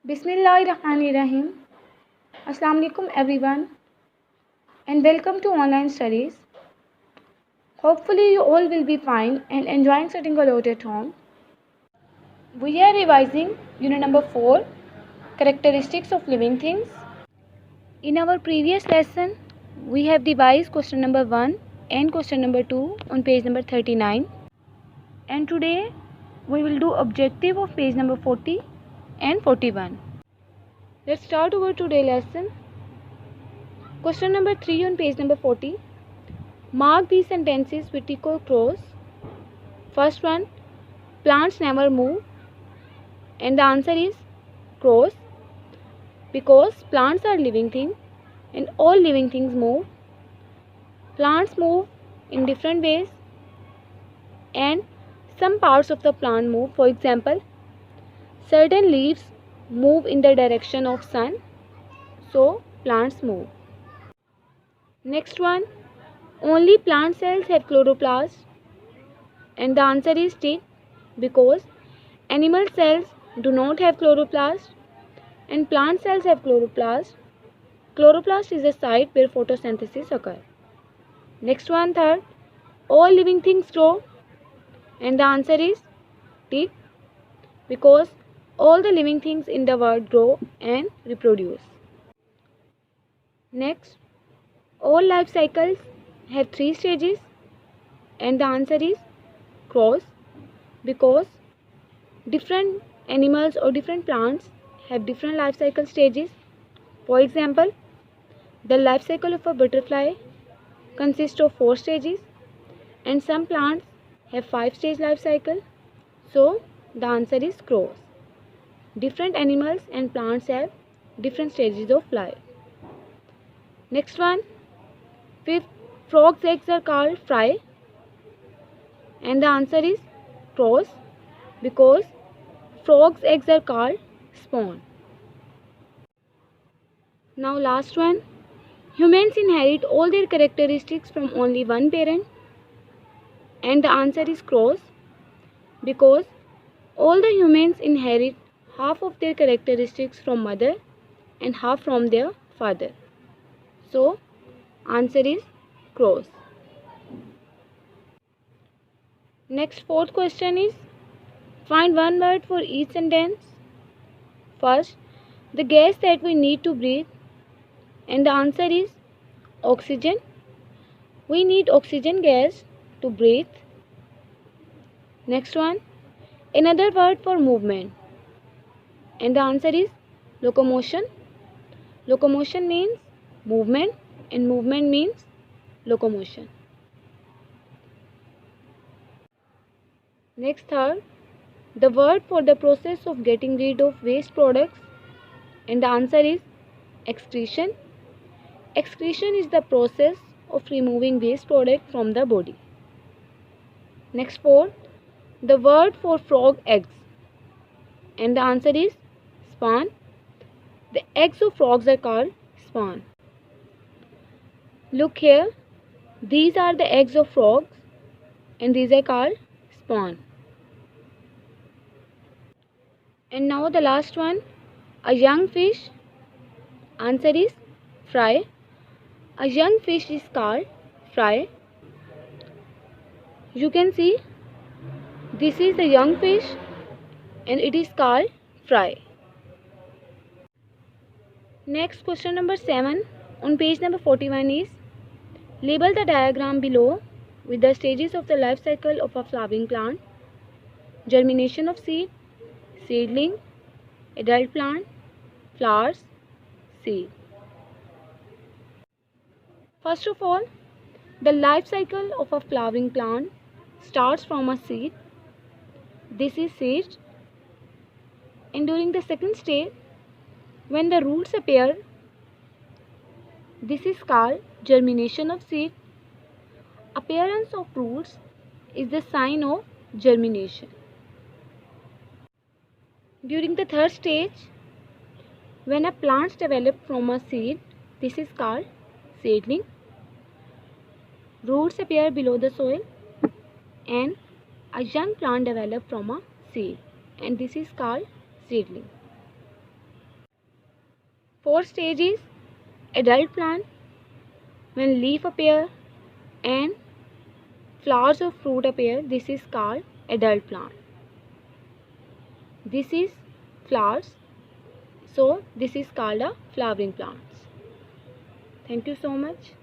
Bismillahirrahmanirrahim. Assalamu alaikum everyone and welcome to online studies. Hopefully you all will be fine and enjoying studying a lot at home. We are revising unit number 4, characteristics of living things. In our previous lesson, we have devised question number 1 and question number 2 on page number 39. And today we will do objective of page number 40 and 41. Let's start our today lesson. Question number 3 on page number 40. Mark these sentences with equal cross. First one, plants never move. And the answer is cross, because plants are living things and all living things move. Plants move in different ways and some parts of the plant move. For example, certain leaves move in the direction of sun, so plants move. Next one, only plant cells have chloroplast, and the answer is tick, because animal cells do not have chloroplast and plant cells have chloroplast. Chloroplast is the site where photosynthesis occurs. Next one, third, all living things grow, and the answer is tick, because all the living things in the world grow and reproduce. Next, all life cycles have 3 stages, and the answer is cross, because different animals or different plants have different life cycle stages. For example, the life cycle of a butterfly consists of 4 stages and some plants have 5-stage life cycle, so the answer is cross. Different animals and plants have different stages of life. Next one, fifth, frog's eggs are called fry, and the answer is cross, because frog's eggs are called spawn. Now last one, humans inherit all their characteristics from only one parent, and the answer is cross, because all the humans inherit half of their characteristics from mother and half from their father. So answer is cross. Next, fourth question is, find one word for each sentence. First, the gas that we need to breathe, and the answer is oxygen. We need oxygen gas to breathe. Next one, another word for movement, and the answer is locomotion. Locomotion means movement and movement means locomotion. Next, third, the word for the process of getting rid of waste products, and the answer is excretion. Excretion is the process of removing waste product from the body. Next, fourth, the word for frog eggs, and the answer is spawn. The eggs of frogs are called spawn. Look here, these are the eggs of frogs and these are called spawn. And now the last one, a young fish, answer is fry. A young fish is called fry. You can see this is the young fish and it is called fry. Next, question number 7 on page number 41 is, label the diagram below with the stages of the life cycle of a flowering plant: germination of seed, seedling, adult plant, flowers, seed. First of all, the life cycle of a flowering plant starts from a seed. This is seed, and during the second stage, when the roots appear, this is called germination of seed. Appearance of roots is the sign of germination. During the third stage, when a plant develops from a seed, this is called seedling. Roots appear below the soil and a young plant develops from a seed, and this is called seedling. Fourth stage is adult plant. When leaf appear and flowers or fruit appear, this is called adult plant. This is flowers, so this is called a flowering plants. Thank you so much.